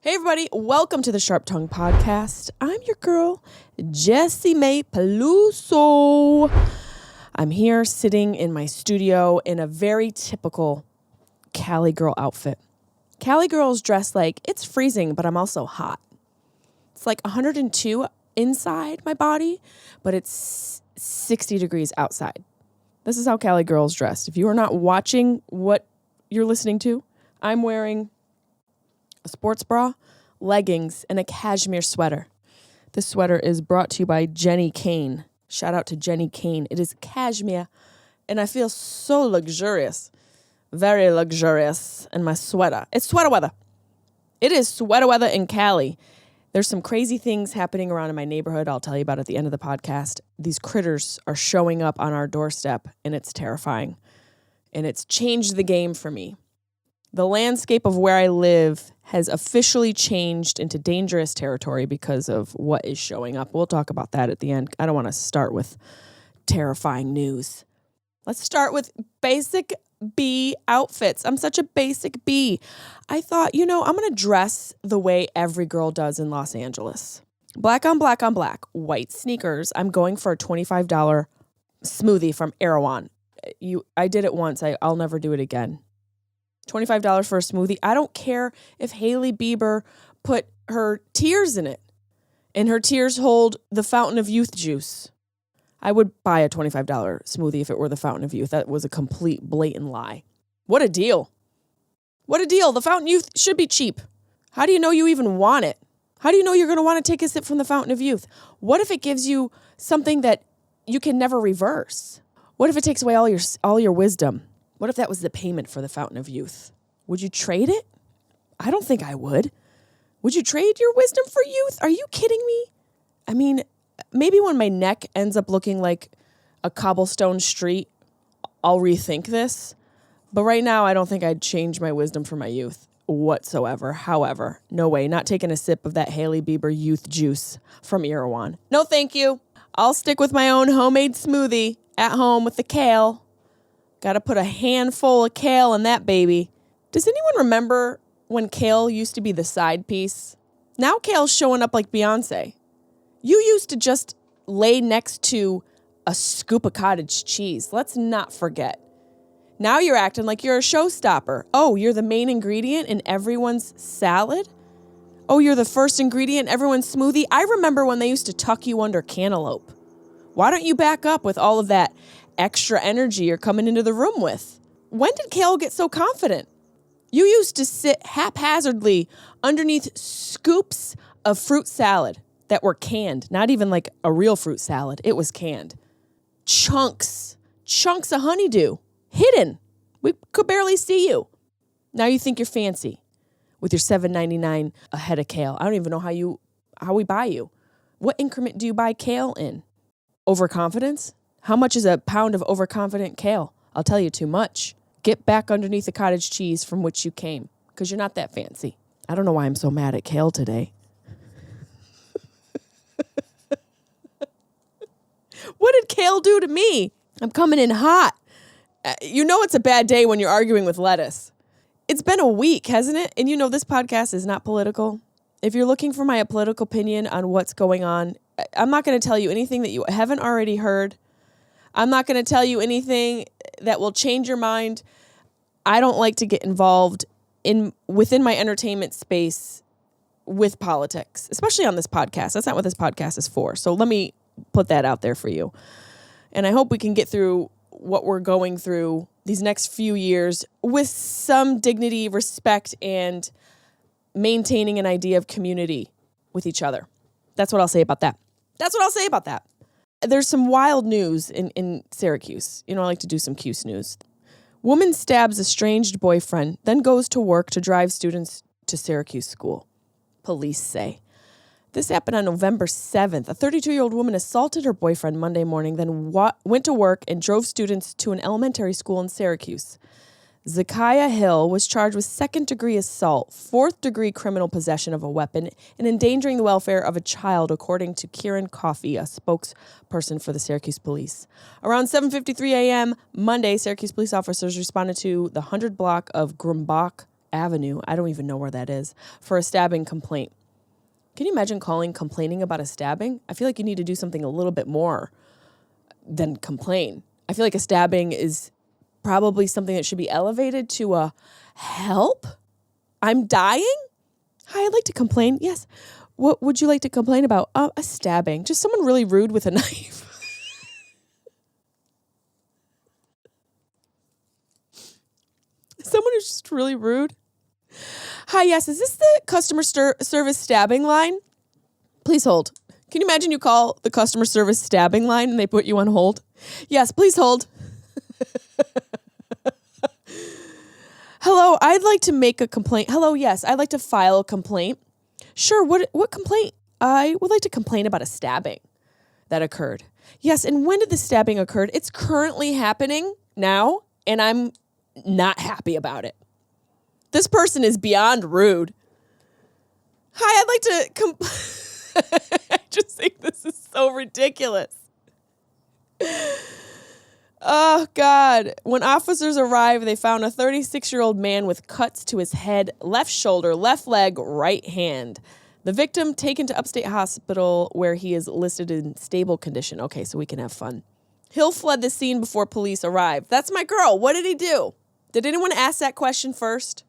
Hey everybody, welcome to the Sharp Tongue Podcast. I'm your girl, Jessimae Peluso. I'm here sitting in my studio in a very typical Cali girl outfit. Cali girls dress like it's freezing, but I'm also hot. It's like 102 inside my body, but it's 60 degrees outside. This is how Cali girls dress. If you are not watching what you're listening to, I'm wearing a sports bra, leggings, and a cashmere sweater. This sweater is brought to you by Jenny Kane. Shout out to Jenny Kane. It is cashmere, and I feel so luxurious. Very luxurious in my sweater. It's sweater weather. It is sweater weather in Cali. There's some crazy things happening around in my neighborhood I'll tell you about at the end of the podcast. These critters are showing up on our doorstep, and it's terrifying. And it's changed the game for me. The landscape of where I live has officially changed into dangerous territory because of what is showing up. We'll talk about that at the end. I don't want to start with terrifying news. Let's start with basic bee outfits. I'm such a basic bee. I thought, I'm going to dress the way every girl does in Los Angeles. Black on black on black, white sneakers. I'm going for a $25 smoothie from Erewon. I did it once. I'll never do it again. $25 for a smoothie. I don't care if Hailey Bieber put her tears in it and her tears hold the Fountain of Youth juice. I would buy a $25 smoothie if it were the Fountain of Youth. That was a complete blatant lie. What a deal. What a deal. The Fountain of Youth should be cheap. How do you know you even want it? How do you know you're going to want to take a sip from the Fountain of Youth? What if it gives you something that you can never reverse? What if it takes away all your wisdom? What if that was the payment for the Fountain of Youth? Would you trade it? I don't think I would. Would you trade your wisdom for youth? Are you kidding me? I mean, maybe when my neck ends up looking like a cobblestone street, I'll rethink this. But right now, I don't think I'd change my wisdom for my youth whatsoever. However, no way. Not taking a sip of that Hailey Bieber youth juice from Erewon. No, thank you. I'll stick with my own homemade smoothie at home with the kale. Got to put a handful of kale in that baby. Does anyone remember when kale used to be the side piece? Now kale's showing up like Beyonce. You used to just lay next to a scoop of cottage cheese. Let's not forget. Now you're acting like you're a showstopper. Oh, you're the main ingredient in everyone's salad? Oh, you're the first ingredient in everyone's smoothie? I remember when they used to tuck you under cantaloupe. Why don't you back up with all of that extra energy you're coming into the room with? When did kale get so confident? You used to sit haphazardly underneath scoops of fruit salad that were canned, not even like a real fruit salad. It was canned. Chunks of honeydew, hidden. We could barely see you. Now you think you're fancy with your $7.99 a head of kale. I don't even know how we buy you. What increment do you buy kale in? Overconfidence? How much is a pound of overconfident kale? I'll tell you, too much. Get back underneath the cottage cheese from which you came, because you're not that fancy. I don't know why I'm so mad at kale today. What did kale do to me? I'm coming in hot. It's a bad day when you're arguing with lettuce. It's been a week, hasn't it? And this podcast is not political. If you're looking for my political opinion on what's going on, I'm not going to tell you anything that you haven't already heard. I'm not going to tell you anything that will change your mind. I don't like to get involved within my entertainment space with politics, especially on this podcast. That's not what this podcast is for. So let me put that out there for you. And I hope we can get through what we're going through these next few years with some dignity, respect, and maintaining an idea of community with each other. That's what I'll say about that. There's some wild news in Syracuse. I like to do some Cuse news. Woman stabs estranged boyfriend, then goes to work to drive students to Syracuse school. Police say. This happened on November 7th. A 32-year-old woman assaulted her boyfriend Monday morning, then went to work and drove students to an elementary school in Syracuse. Zakiah Hill was charged with second-degree assault, fourth-degree criminal possession of a weapon, and endangering the welfare of a child, according to Kieran Coffey, a spokesperson for the Syracuse police. Around 7:53 a.m. Monday, Syracuse police officers responded to the 100 block of Grumbach Avenue, I don't even know where that is, for a stabbing complaint. Can you imagine complaining about a stabbing? I feel like you need to do something a little bit more than complain. I feel like a stabbing is probably something that should be elevated to a help. I'm dying? Hi, I'd like to complain. Yes. What would you like to complain about? A stabbing. Just someone really rude with a knife. Someone who's just really rude. Hi, yes. Is this the customer service stabbing line? Please hold. Can you imagine you call the customer service stabbing line and they put you on hold? Yes, please hold. Hello, I'd like to make a complaint. Hello, yes, I'd like to file a complaint. Sure, what complaint? I would like to complain about a stabbing that occurred. Yes, and when did the stabbing occur? It's currently happening now, and I'm not happy about it. This person is beyond rude. Hi, I'd like to I just think this is so ridiculous. Oh, God. When officers arrived, they found a 36-year-old man with cuts to his head, left shoulder, left leg, right hand. The victim taken to upstate hospital where he is listed in stable condition. Okay, so we can have fun. Hill fled the scene before police arrived. That's my girl. What did he do? Did anyone ask that question first?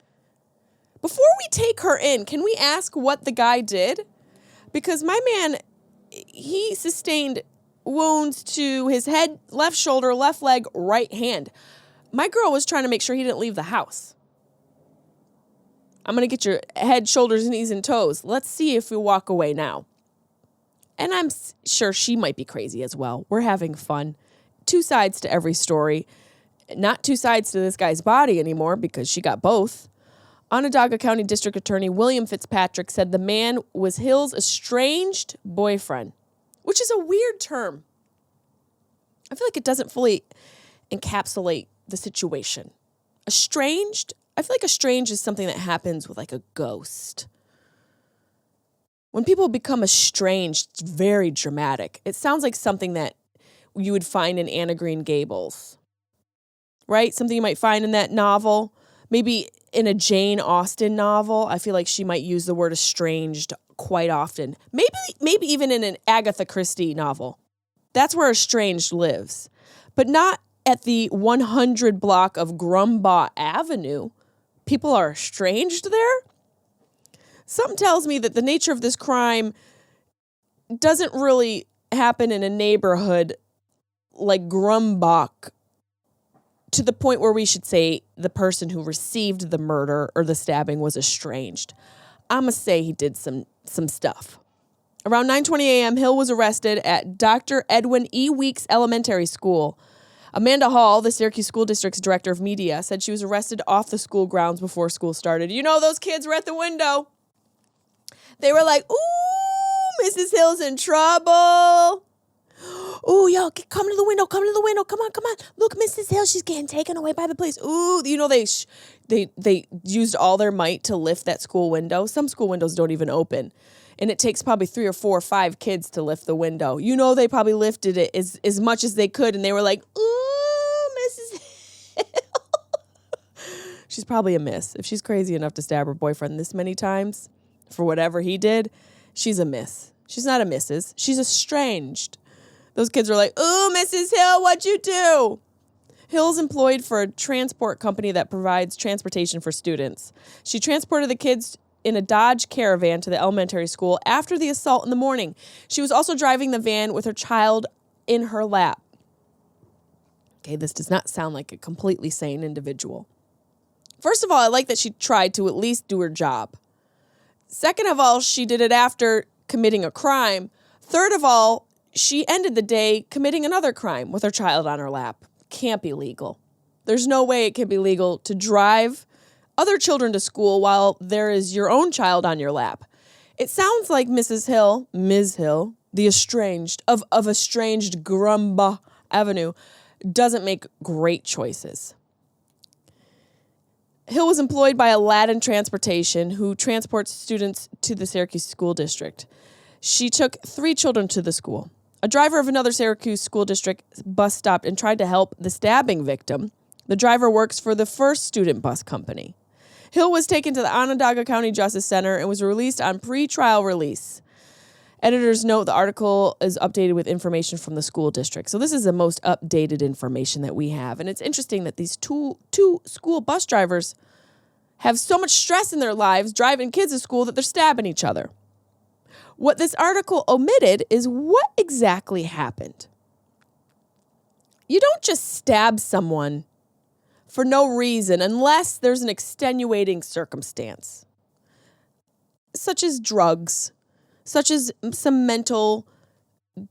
Before we take her in, can we ask what the guy did? Because my man, he sustained wounds to his head, left shoulder, left leg, right hand. My girl was trying to make sure he didn't leave the house. I'm going to get your head, shoulders, knees, and toes. Let's see if we walk away now. And I'm sure she might be crazy as well. We're having fun. Two sides to every story. Not two sides to this guy's body anymore because she got both. Onondaga County District Attorney William Fitzpatrick said the man was Hill's estranged boyfriend, which is a weird term. I feel like it doesn't fully encapsulate the situation. Estranged? I feel like estranged is something that happens with like a ghost. When people become estranged, it's very dramatic. It sounds like something that you would find in Anne of Green Gables, right? Something you might find in that novel. Maybe in a Jane Austen novel, I feel like she might use the word estranged quite often. Maybe even in an Agatha Christie novel. That's where estranged lives. But not at the 100 block of Grumbaugh Avenue. People are estranged there? Something tells me that the nature of this crime doesn't really happen in a neighborhood like Grumbaugh, to the point where we should say the person who received the murder or the stabbing was estranged. I'm going to say he did some stuff. Around 9:20 a.m., Hill was arrested at Dr. Edwin E. Weeks Elementary School. Amanda Hall, the Syracuse School District's director of media, said she was arrested off the school grounds before school started. You know, those kids were at the window. They were like, ooh, Mrs. Hill's in trouble. Ooh, yo, come to the window, come on. Look, Mrs. Hill, she's getting taken away by the police. Ooh, you know, they used all their might to lift that school window. Some school windows don't even open. And it takes probably 3 or 4 or 5 kids to lift the window. You know, they probably lifted it as much as they could. And they were like, ooh, Mrs. Hill. She's probably a miss. If she's crazy enough to stab her boyfriend this many times for whatever he did, she's a miss. She's not a missus. She's estranged. Those kids are like, ooh, Mrs. Hill, what'd you do? Hill's employed for a transport company that provides transportation for students. She transported the kids in a Dodge Caravan to the elementary school after the assault in the morning. She was also driving the van with her child in her lap. Okay, this does not sound like a completely sane individual. First of all, I like that she tried to at least do her job. Second of all, she did it after committing a crime. Third of all, she ended the day committing another crime with her child on her lap. Can't be legal. There's no way it can be legal to drive other children to school while there is your own child on your lap. It sounds like Ms. Hill, the estranged of estranged Grumbaugh Avenue, doesn't make great choices. Hill was employed by Aladdin Transportation, who transports students to the Syracuse School District. She took 3 children to the school. A driver of another Syracuse school district bus stopped and tried to help the stabbing victim. The driver works for the First Student Bus Company. Hill was taken to the Onondaga County Justice Center and was released on pre-trial release. Editors note the article is updated with information from the school district. So this is the most updated information that we have. And it's interesting that these two school bus drivers have so much stress in their lives driving kids to school that they're stabbing each other. What this article omitted is what exactly happened. You don't just stab someone for no reason unless there's an extenuating circumstance, such as drugs, such as some mental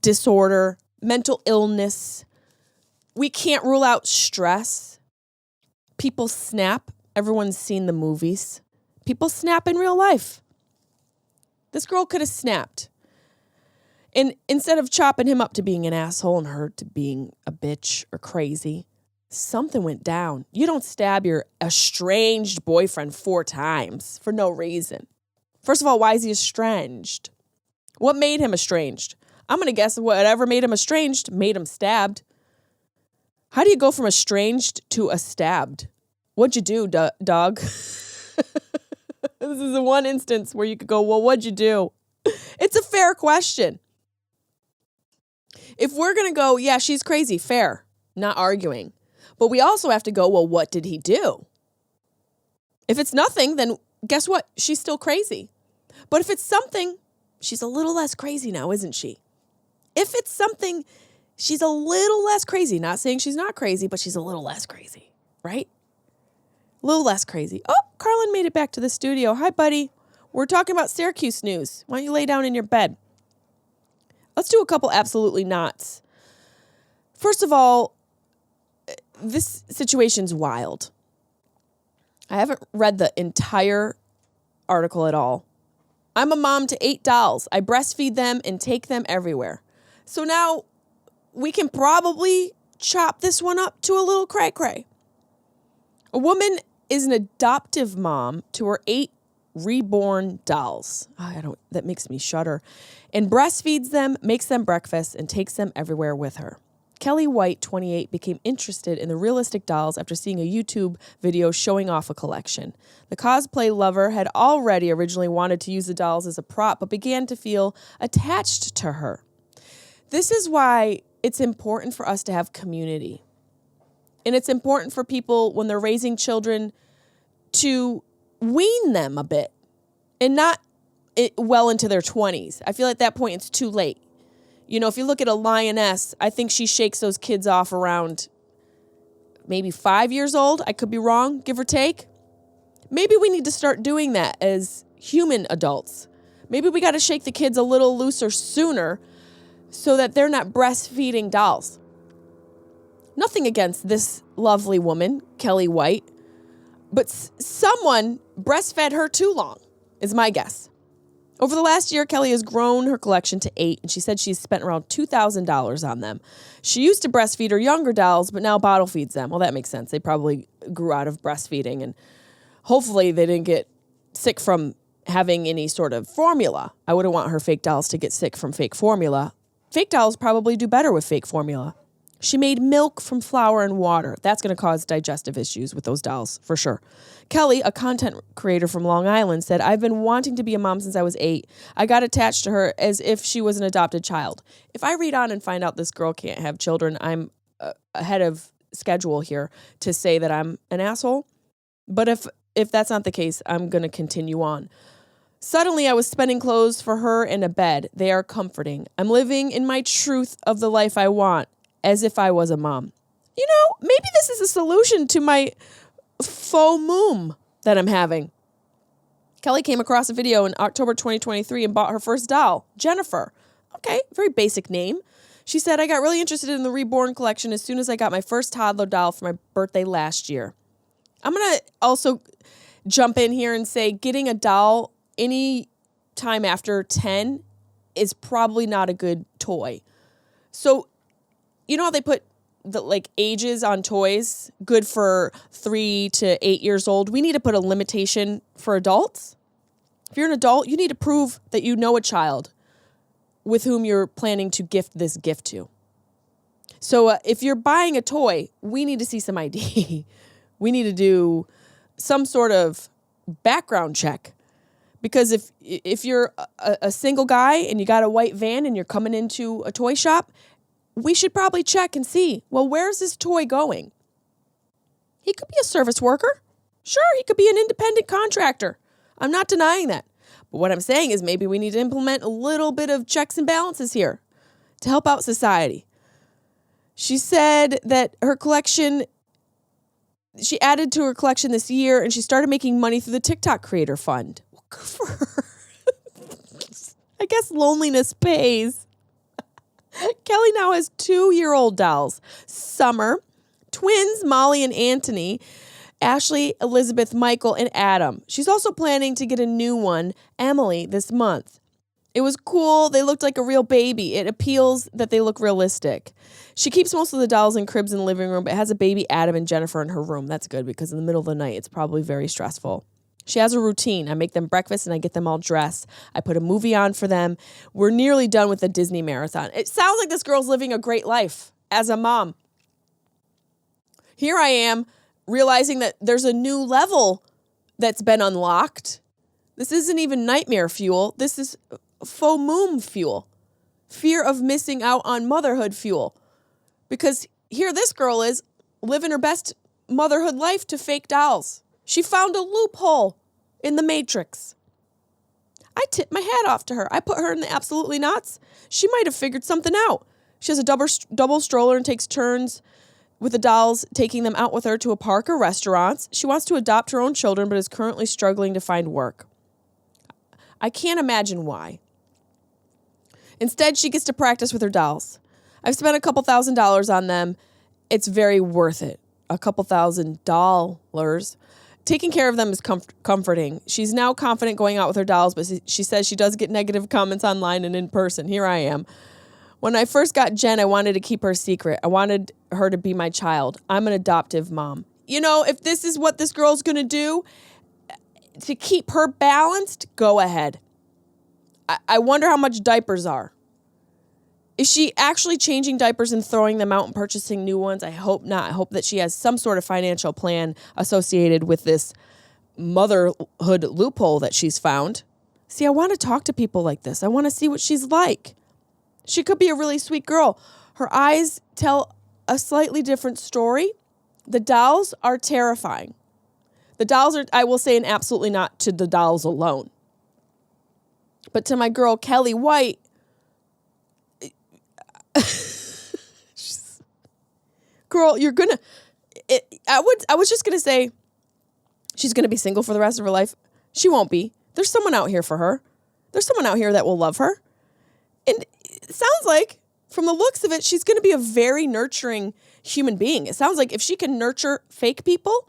disorder, mental illness. We can't rule out stress. People snap. Everyone's seen the movies. People snap in real life. This girl could have snapped. And instead of chopping him up to being an asshole and her to being a bitch or crazy, something went down. You don't stab your estranged boyfriend 4 times for no reason. First of all, why is he estranged? What made him estranged? I'm going to guess whatever made him estranged made him stabbed. How do you go from estranged to a stabbed? What'd you do, dog? This is the one instance where you could go, well, what'd you do? It's a fair question. If we're going to go, yeah, she's crazy, fair, not arguing. But we also have to go, well, what did he do? If it's nothing, then guess what? She's still crazy. But if it's something, she's a little less crazy now, isn't she? If it's something, she's a little less crazy. Not saying she's not crazy, but she's a little less crazy, right? A little less crazy. Oh, Carlin made it back to the studio. Hi, buddy. We're talking about Syracuse news. Why don't you lay down in your bed? Let's do a couple absolutely nots. First of all, this situation's wild. I haven't read the entire article at all. I'm a mom to 8 dolls. I breastfeed them and take them everywhere. So now we can probably chop this one up to a little cray-cray. A woman is an adoptive mom to her 8 reborn dolls. That makes me shudder. And breastfeeds them, makes them breakfast, and takes them everywhere with her. Kelly White, 28, became interested in the realistic dolls after seeing a YouTube video showing off a collection. The cosplay lover had already originally wanted to use the dolls as a prop, but began to feel attached to her. This is why it's important for us to have community. And it's important for people when they're raising children to wean them a bit and not well into their 20s. I feel at that point it's too late. You know, if you look at a lioness, I think she shakes those kids off around maybe 5 years old. I could be wrong, give or take. Maybe we need to start doing that as human adults. Maybe we got to shake the kids a little looser sooner so that they're not breastfeeding dolls. Nothing against this lovely woman, Kelly White, but someone breastfed her too long, is my guess. Over the last year, Kelly has grown her collection to 8, and she said she's spent around $2,000 on them. She used to breastfeed her younger dolls, but now bottle feeds them. Well, that makes sense. They probably grew out of breastfeeding, and hopefully they didn't get sick from having any sort of formula. I wouldn't want her fake dolls to get sick from fake formula. Fake dolls probably do better with fake formula. She made milk from flour and water. That's going to cause digestive issues with those dolls, for sure. Kelly, a content creator from Long Island, said, I've been wanting to be a mom since I was 8. I got attached to her as if she was an adopted child. If I read on and find out this girl can't have children, I'm ahead of schedule here to say that I'm an asshole. But if that's not the case, I'm going to continue on. Suddenly, I was spending clothes for her in a bed. They are comforting. I'm living in my truth of the life I want, as if I was a mom. You know, maybe this is a solution to my faux moom that I'm having. Kelly came across a video in October 2023 and bought her first doll, Jennifer. Okay, very basic name. She said, I got really interested in the reborn collection as soon as I got my first toddler doll for my birthday last year. I'm going to also jump in here and say getting a doll any time after 10 is probably not a good toy. So, you know how they put the ages on toys, good for 3 to 8 years old? We need to put a limitation for adults. If you're an adult, you need to prove that you know a child with whom you're planning to gift this gift to. So if you're buying a toy, we need to see some ID. We need to do some sort of background check. Because if you're a single guy and you got a white van and you're coming into a toy shop, we should probably check and see, well, where's this toy going? He could be a service worker. Sure, he could be an independent contractor. I'm not denying that. But what I'm saying is maybe we need to implement a little bit of checks and balances here to help out society. She said that she added to her collection this year and she started making money through the TikTok Creator Fund. Well, good for her. I guess loneliness pays. Kelly now has 2-year-old dolls, Summer, twins Molly and Anthony, Ashley, Elizabeth, Michael, and Adam. She's also planning to get a new one, Emily, this month. It was cool. They looked like a real baby. It appeals that they look realistic. She keeps most of the dolls in cribs in the living room, but has a baby Adam and Jennifer in her room. That's good because in the middle of the night, it's probably very stressful. She has a routine. I make them breakfast and I get them all dressed. I put a movie on for them. We're nearly done with the Disney marathon. It sounds like this girl's living a great life as a mom. Here I am realizing that there's a new level that's been unlocked. This isn't even nightmare fuel. This is faux moon fuel. Fear of missing out on motherhood fuel. Because here this girl is living her best motherhood life to fake dolls. She found a loophole in the matrix. I tip my hat off to her. I put her in the absolutely nots. She might have figured something out. She has a double stroller and takes turns with the dolls, taking them out with her to a park or restaurants. She wants to adopt her own children, but is currently struggling to find work. I can't imagine why. Instead, she gets to practice with her dolls. I've spent a couple $1,000s on them. It's very worth it. A couple $1,000. Taking care of them is comforting. She's now confident going out with her dolls, but she says she does get negative comments online and in person. Here I am. When I first got Jen, I wanted to keep her a secret. I wanted her to be my child. I'm an adoptive mom. You know, if this is what this girl's going to do to keep her balanced, go ahead. I wonder how much diapers are. Is she actually changing diapers and throwing them out and purchasing new ones? I hope not. I hope that she has some sort of financial plan associated with this motherhood loophole that she's found. See, I want to talk to people like this. I want to see what she's like. She could be a really sweet girl. Her eyes tell a slightly different story. The dolls are terrifying. The dolls are, I will say, an absolutely not to the dolls alone. But to my girl, Kelly White, girl, you're gonna. I was just gonna say, she's gonna be single for the rest of her life. She won't be. There's someone out here for her. There's someone out here that will love her. And it sounds like, from the looks of it, she's gonna be a very nurturing human being. It sounds like if she can nurture fake people,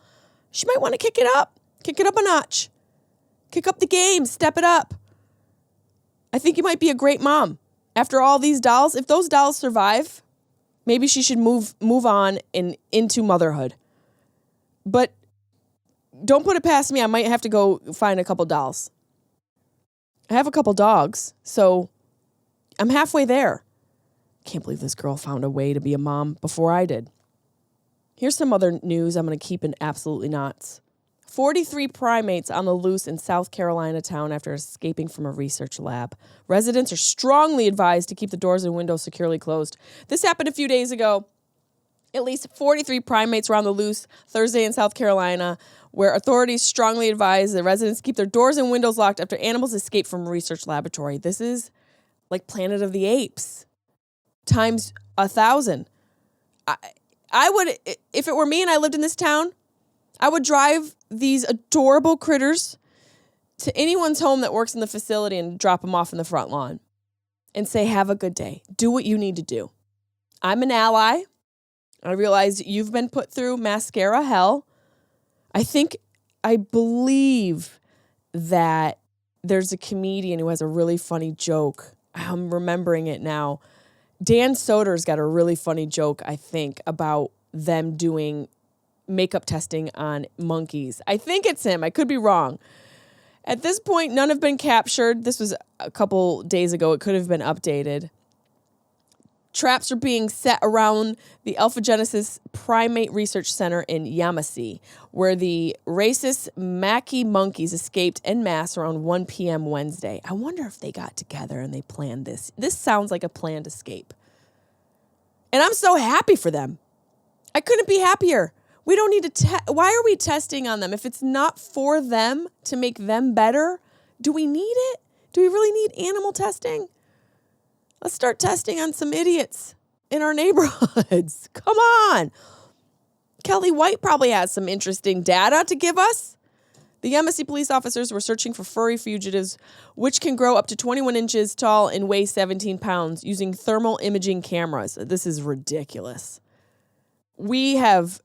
she might want to kick it up a notch, kick up the game, step it up. I think you might be a great mom. After all these dolls, if those dolls survive, maybe she should move on and into motherhood. But don't put it past me. I might have to go find a couple dolls. I have a couple dogs, so I'm halfway there. Can't believe this girl found a way to be a mom before I did. Here's some other news I'm going to keep in absolutely knots. 43 primates on the loose in South Carolina town after escaping from a research lab. Residents are strongly advised to keep the doors and windows securely closed. This happened a few days ago. At least 43 primates were on the loose Thursday in South Carolina, where authorities strongly advise the residents keep their doors and windows locked after animals escaped from a research laboratory. This is like Planet of the Apes times 1,000. I would, if it were me and I lived in this town, I would drive these adorable critters to anyone's home that works in the facility and drop them off in the front lawn and say, have a good day. Do what you need to do. I'm an ally. I realize you've been put through mascara hell. I believe that there's a comedian who has a really funny joke. I'm remembering it now. Dan Soder's got a really funny joke, I think, about them doing makeup testing on monkeys. I think it's him. I could be wrong. At this point, none have been captured. This was a couple days ago. It could have been updated. Traps are being set around the Alpha Genesis Primate Research Center in Yamasee, where the racist Mackey monkeys escaped en masse around 1 p.m. Wednesday. I wonder if they got together and they planned this. This sounds like a planned escape. And I'm so happy for them. I couldn't be happier. We don't need to why are we testing on them? If it's not for them to make them better, do we need it? Do we really need animal testing? Let's start testing on some idiots in our neighborhoods. Come on. Kelly White probably has some interesting data to give us. The Yamasee police officers were searching for furry fugitives, which can grow up to 21 inches tall and weigh 17 pounds, using thermal imaging cameras. This is ridiculous. We have...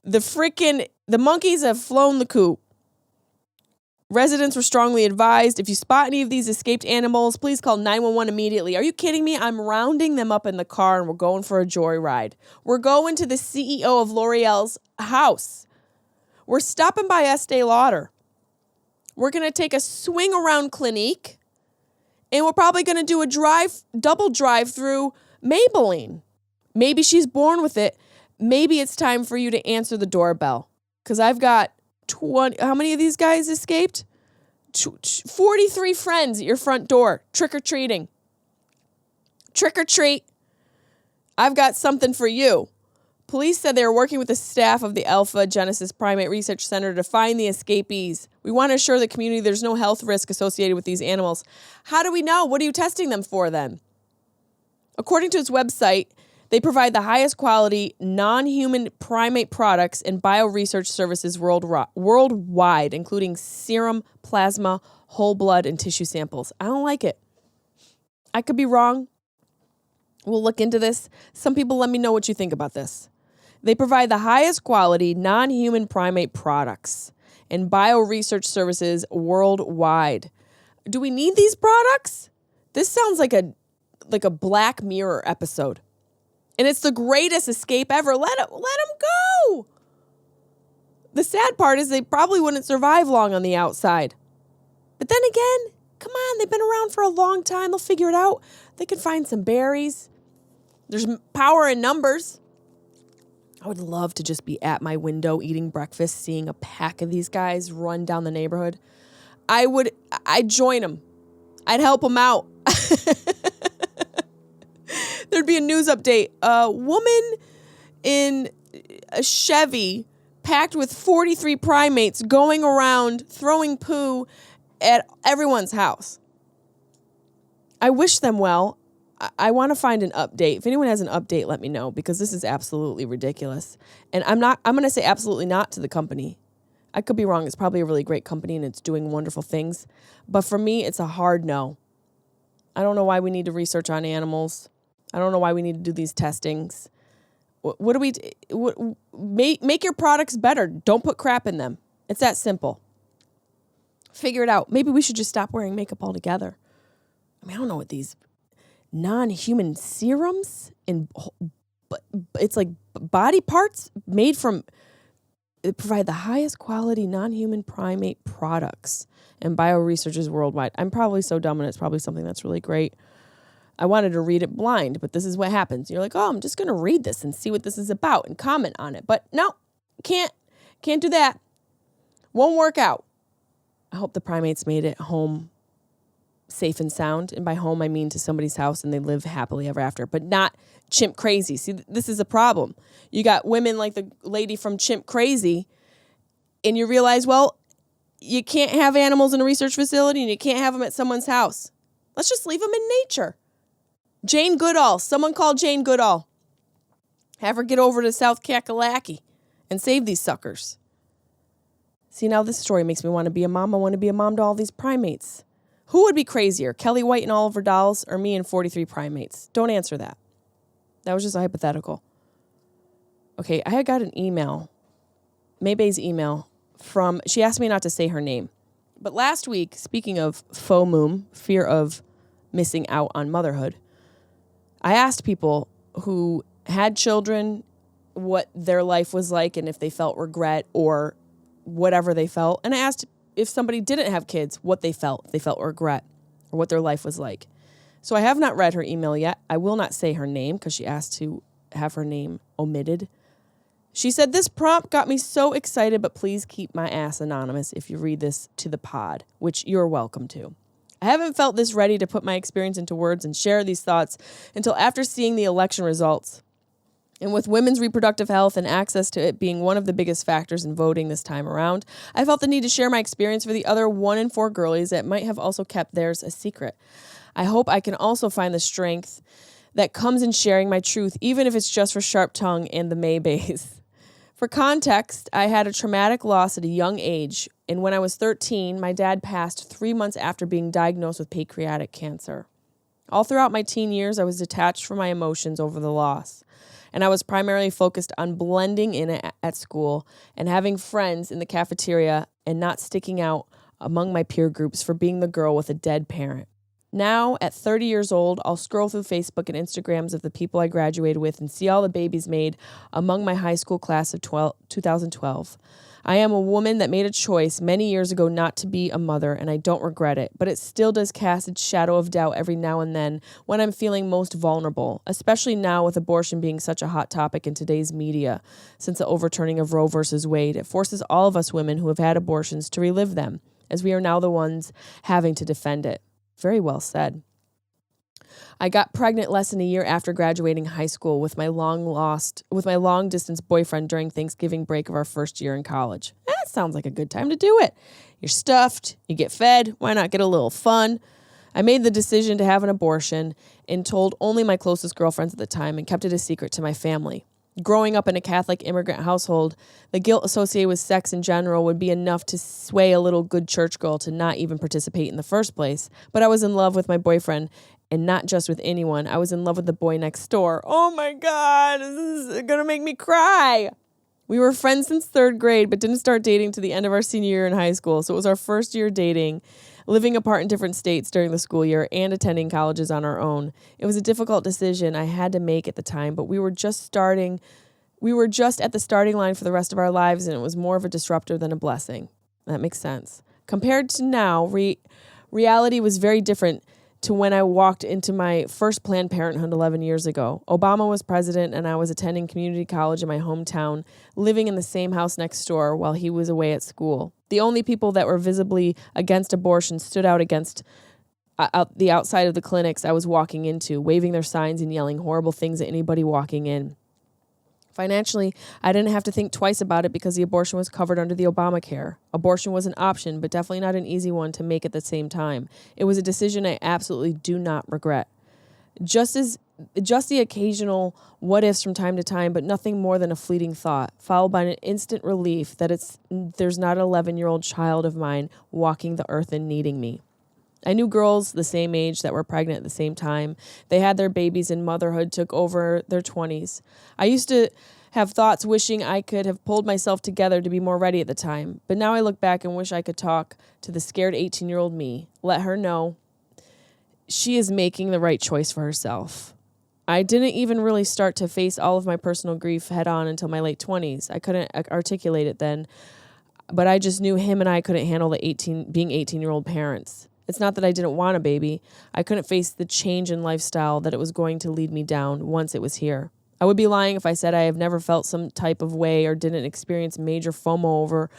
The monkeys have flown the coop. Residents were strongly advised, if you spot any of these escaped animals, please call 911 immediately. Are you kidding me? I'm rounding them up in the car and we're going for a joyride. We're going to the CEO of L'Oreal's house. We're stopping by Estee Lauder. We're going to take a swing around Clinique, and we're probably going to do a double drive through Maybelline. Maybe she's born with it. Maybe it's time for you to answer the doorbell, because I've got 20, how many of these guys escaped? 43 friends at your front door, trick-or-treating. Trick or treat. I've got something for you. Police said they were working with the staff of the Alpha Genesis Primate Research Center to find the escapees. We want to assure the community there's no health risk associated with these animals. How do we know? What are you testing them for then? According to its website, they provide the highest quality non-human primate products and bioresearch services worldwide, including serum, plasma, whole blood, and tissue samples. I don't like it. I could be wrong. We'll look into this. Some people let me know what you think about this. They provide the highest quality non-human primate products and bioresearch services worldwide. Do we need these products? This sounds like a Black Mirror episode. And it's the greatest escape ever. Let them go. The sad part is they probably wouldn't survive long on the outside. But then again, come on, they've been around for a long time. They'll figure it out. They can find some berries. There's power in numbers. I would love to just be at my window eating breakfast, seeing a pack of these guys run down the neighborhood. I'd join them. I'd help them out. There'd be a news update. A woman in a Chevy packed with 43 primates going around throwing poo at everyone's house. I wish them well. I want to find an update. If anyone has an update, let me know, because this is absolutely ridiculous. And I'm going to say absolutely not to the company. I could be wrong. It's probably a really great company and it's doing wonderful things. But for me, it's a hard no. I don't know why we need to research on animals. I don't know why we need to do these testings. Make your products better. Don't put crap in them. It's that simple. Figure it out. Maybe we should just stop wearing makeup altogether. I mean, I don't know what these non-human serums and it's like body parts made from, it provide the highest quality non-human primate products and bioresearchers worldwide. I'm probably so dumb and it's probably something that's really great. I wanted to read it blind, but this is what happens. You're like, oh, I'm just going to read this and see what this is about and comment on it. But no, can't do that. Won't work out. I hope the primates made it home safe and sound. And by home, I mean to somebody's house and they live happily ever after, but not chimp crazy. See, this is a problem. You got women like the lady from Chimp Crazy, and you realize, well, you can't have animals in a research facility and you can't have them at someone's house. Let's just leave them in nature. Jane Goodall. Someone call Jane Goodall. Have her get over to South Kakalaki and save these suckers. See, now this story makes me want to be a mom. I want to be a mom to all these primates. Who would be crazier, Kelly White and all of her dolls, or me and 43 primates? Don't answer that. That was just a hypothetical. Okay, I had got an email, Maybay's email, she asked me not to say her name. But last week, speaking of FOMO, fear of missing out on motherhood, I asked people who had children what their life was like and if they felt regret or whatever they felt. And I asked if somebody didn't have kids, what they felt regret or what their life was like. So I have not read her email yet. I will not say her name because she asked to have her name omitted. She said, "This prompt got me so excited, but please keep my ass anonymous if you read this to the pod," which you're welcome to. "I haven't felt this ready to put my experience into words and share these thoughts until after seeing the election results. And with women's reproductive health and access to it being one of the biggest factors in voting this time around, I felt the need to share my experience for the other 1 in 4 girlies that might have also kept theirs a secret. I hope I can also find the strength that comes in sharing my truth, even if it's just for Sharp Tongue and the Maybays. For context, I had a traumatic loss at a young age, and when I was 13, my dad passed 3 months after being diagnosed with pancreatic cancer. All throughout my teen years, I was detached from my emotions over the loss, and I was primarily focused on blending in at school and having friends in the cafeteria and not sticking out among my peer groups for being the girl with a dead parent. Now, at 30 years old, I'll scroll through Facebook and Instagrams of the people I graduated with and see all the babies made among my high school class of 2012. I am a woman that made a choice many years ago not to be a mother, and I don't regret it, but it still does cast its shadow of doubt every now and then when I'm feeling most vulnerable, especially now with abortion being such a hot topic in today's media. Since the overturning of Roe versus Wade, it forces all of us women who have had abortions to relive them, as we are now the ones having to defend it." Very well said. "I got pregnant less than a year after graduating high school with my long distance boyfriend during Thanksgiving break of our first year in college. That sounds like a good time to do it. You're stuffed, you get fed, why not get a little fun? I made the decision to have an abortion and told only my closest girlfriends at the time and kept it a secret to my family. Growing up in a Catholic immigrant household, the guilt associated with sex in general would be enough to sway a little good church girl to not even participate in the first place. But I was in love with my boyfriend, and not just with anyone. I was in love with the boy next door. Oh my God, this is going to make me cry. We were friends since 3rd grade, but didn't start dating to the end of our senior year in high school. So it was our first year dating, living apart in different states during the school year, and attending colleges on our own. It was a difficult decision I had to make at the time, but we were just at the starting line for the rest of our lives, and it was more of a disruptor than a blessing. That makes sense. Compared to now, reality was very different to when I walked into my first Planned Parenthood 11 years ago. Obama was president, and I was attending community college in my hometown, living in the same house next door while he was away at school. The only people that were visibly against abortion stood out against the outside of the clinics I was walking into, waving their signs and yelling horrible things at anybody walking in. Financially, I didn't have to think twice about it because the abortion was covered under the Obamacare. Abortion was an option, but definitely not an easy one to make at the same time. It was a decision I absolutely do not regret. Just the occasional what ifs from time to time, but nothing more than a fleeting thought, followed by an instant relief that there's not an 11-year-old child of mine walking the earth and needing me. I knew girls the same age that were pregnant at the same time. They had their babies and motherhood took over their 20s. I used to have thoughts wishing I could have pulled myself together to be more ready at the time. But now I look back and wish I could talk to the scared 18-year-old me. Let her know she is making the right choice for herself. I didn't even really start to face all of my personal grief head on until my late 20s. I couldn't articulate it then, but I just knew him and I couldn't handle being 18-year-old parents. It's not that I didn't want a baby. I couldn't face the change in lifestyle that it was going to lead me down once it was here. I would be lying if I said I have never felt some type of way or didn't experience major FOMO over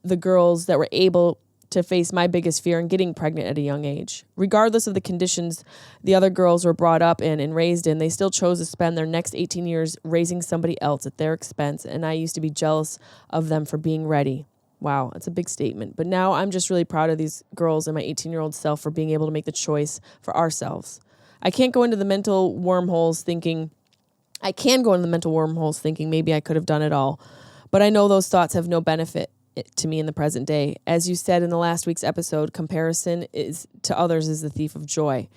the girls that were able to face my biggest fear in getting pregnant at a young age. Regardless of the conditions the other girls were brought up in and raised in, they still chose to spend their next 18 years raising somebody else at their expense, and I used to be jealous of them for being ready. Wow, that's a big statement. But now I'm just really proud of these girls and my 18-year-old self for being able to make the choice for ourselves. I can go into the mental wormholes thinking maybe I could have done it all. But I know those thoughts have no benefit to me in the present day. As you said in the last week's episode, comparison to others is the thief of joy.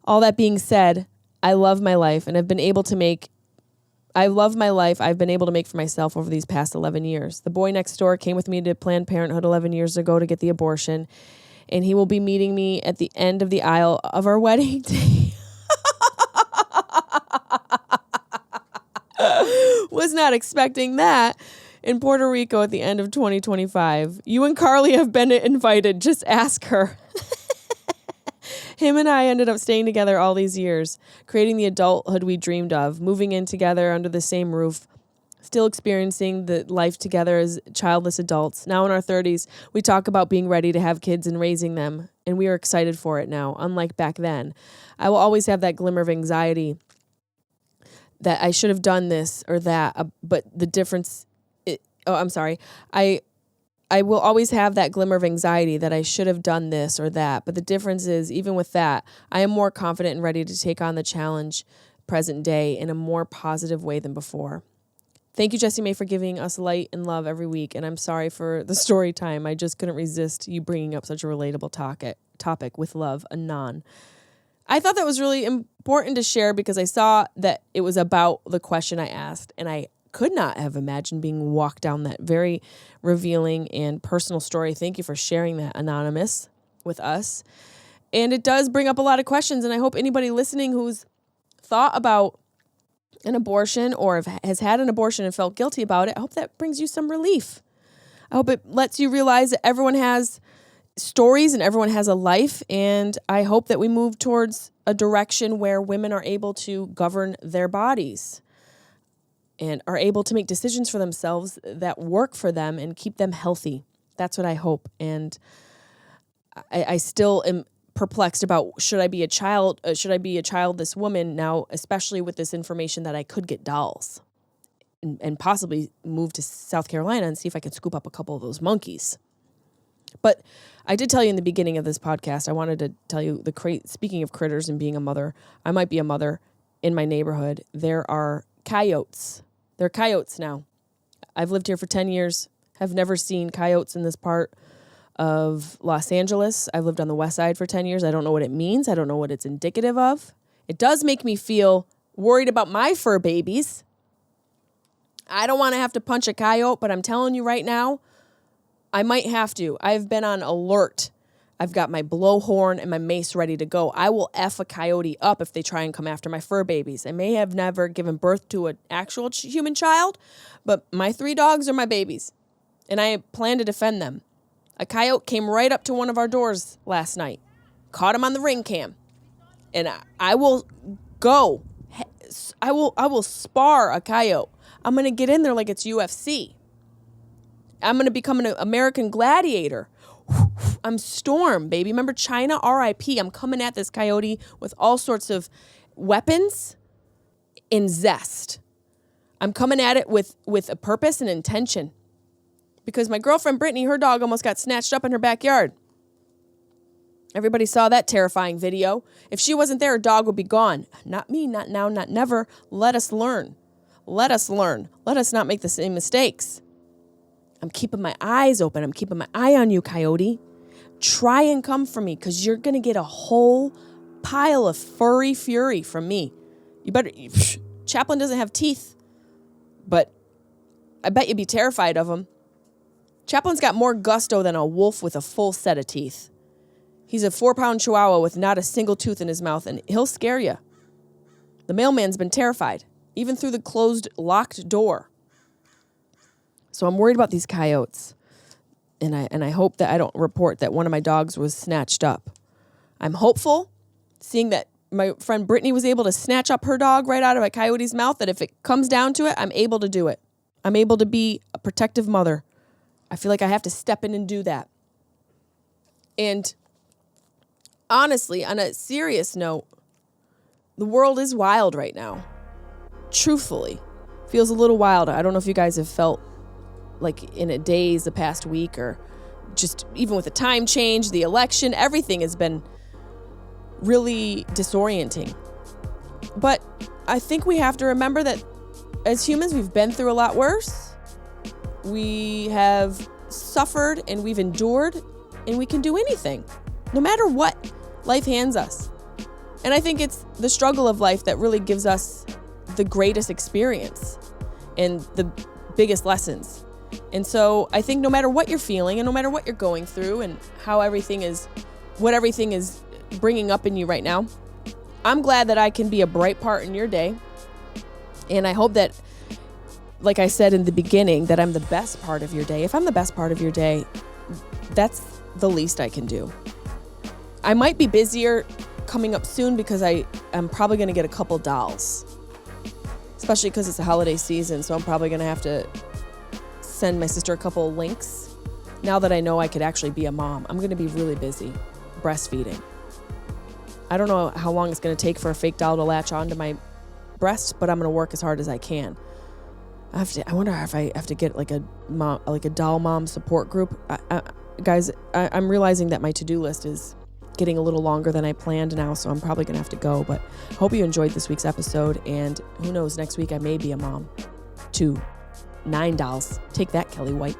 All that being said, I love my life and I've been able to make for myself over these past 11 years. The boy next door came with me to Planned Parenthood 11 years ago to get the abortion, and he will be meeting me at the end of the aisle of our wedding day. Was not expecting that. In Puerto Rico at the end of 2025. You and Carly have been invited. Just ask her. Him and I ended up staying together all these years, creating the adulthood we dreamed of, moving in together under the same roof, still experiencing the life together as childless adults. Now in our 30s, we talk about being ready to have kids and raising them, and we are excited for it now, unlike back then. I will always have that glimmer of anxiety that I should have done this or that, but the difference... I will always have that glimmer of anxiety that I should have done this or that. But the difference is, even with that, I am more confident and ready to take on the challenge present day in a more positive way than before. Thank you, Jessimae, for giving us light and love every week. And I'm sorry for the story time. I just couldn't resist you bringing up such a relatable topic with love, anon. I thought that was really important to share because I saw that it was about the question I asked, and I could not have imagined being walked down that very revealing and personal story. Thank you for sharing that, Anonymous, with us. And it does bring up a lot of questions, and I hope anybody listening who's thought about an abortion or has had an abortion and felt guilty about it, I hope that brings you some relief. I hope it lets you realize that everyone has stories and everyone has a life, and I hope that we move towards a direction where women are able to govern their bodies and are able to make decisions for themselves that work for them and keep them healthy. That's what I hope. And I still am perplexed about should I be a childless woman now, especially with this information that I could get dolls and possibly move to South Carolina and see if I can scoop up a couple of those monkeys. But I did tell you in the beginning of this podcast, I wanted to tell you speaking of critters and being a mother, I might be a mother in my neighborhood. There are coyotes. There are coyotes now. I've lived here for 10 years, have never seen coyotes in this part of Los Angeles. I've lived on the west side for 10 years. I don't know what it means. I don't know what it's indicative of. It does make me feel worried about my fur babies. I don't want to have to punch a coyote, but I'm telling you right now, I might have to. I've been on alert. I've got my blowhorn and my mace ready to go. I will F a coyote up if they try and come after my fur babies. I may have never given birth to an actual human child, but my 3 dogs are my babies, and I plan to defend them. A coyote came right up to one of our doors last night, caught him on the ring cam, and I will go. I will spar a coyote. I'm going to get in there like it's UFC. I'm going to become an American gladiator. I'm Storm, baby. Remember China? R.I.P. I'm coming at this coyote with all sorts of weapons and zest. I'm coming at it with a purpose and intention. Because my girlfriend Brittany, her dog almost got snatched up in her backyard. Everybody saw that terrifying video. If she wasn't there, her dog would be gone. Not me, not now, not never. Let us learn. Let us learn. Let us not make the same mistakes. I'm keeping my eyes open. I'm keeping my eye on you, coyote. Try and come for me, because you're going to get a whole pile of furry fury from me. You better... Chaplin doesn't have teeth, but I bet you'd be terrified of him. Chaplin's got more gusto than a wolf with a full set of teeth. He's a 4-pound chihuahua with not a single tooth in his mouth, and he'll scare you. The mailman's been terrified, even through the closed, locked door. So I'm worried about these coyotes, and I hope that I don't report that one of my dogs was snatched up. I'm hopeful, seeing that my friend Brittany was able to snatch up her dog right out of a coyote's mouth, that if it comes down to it, I'm able to do it. I'm able to be a protective mother. I feel like I have to step in and do that. And honestly, on a serious note, the world is wild right now. Truthfully, feels a little wild. I don't know if you guys have felt like in a daze the past week, or just even with the time change, the election, everything has been really disorienting. But I think we have to remember that as humans, we've been through a lot worse. We have suffered and we've endured, and we can do anything, no matter what life hands us. And I think it's the struggle of life that really gives us the greatest experience and the biggest lessons. And so I think no matter what you're feeling and no matter what you're going through and what everything is bringing up in you right now, I'm glad that I can be a bright part in your day. And I hope that, like I said in the beginning, that I'm the best part of your day. If I'm the best part of your day, that's the least I can do. I might be busier coming up soon because I'm probably going to get a couple dolls, especially because it's the holiday season. So I'm probably going to have to send my sister a couple links. Now that I know I could actually be a mom, I'm going to be really busy breastfeeding. I don't know how long it's going to take for a fake doll to latch onto my breast, but I'm going to work as hard as I can. I wonder if I have to get like a doll mom support group. Guys, I'm realizing that my to-do list is getting a little longer than I planned now, so I'm probably going to have to go. But hope you enjoyed this week's episode, and who knows, next week I may be a mom to 9 dolls. Take that, Kelly White.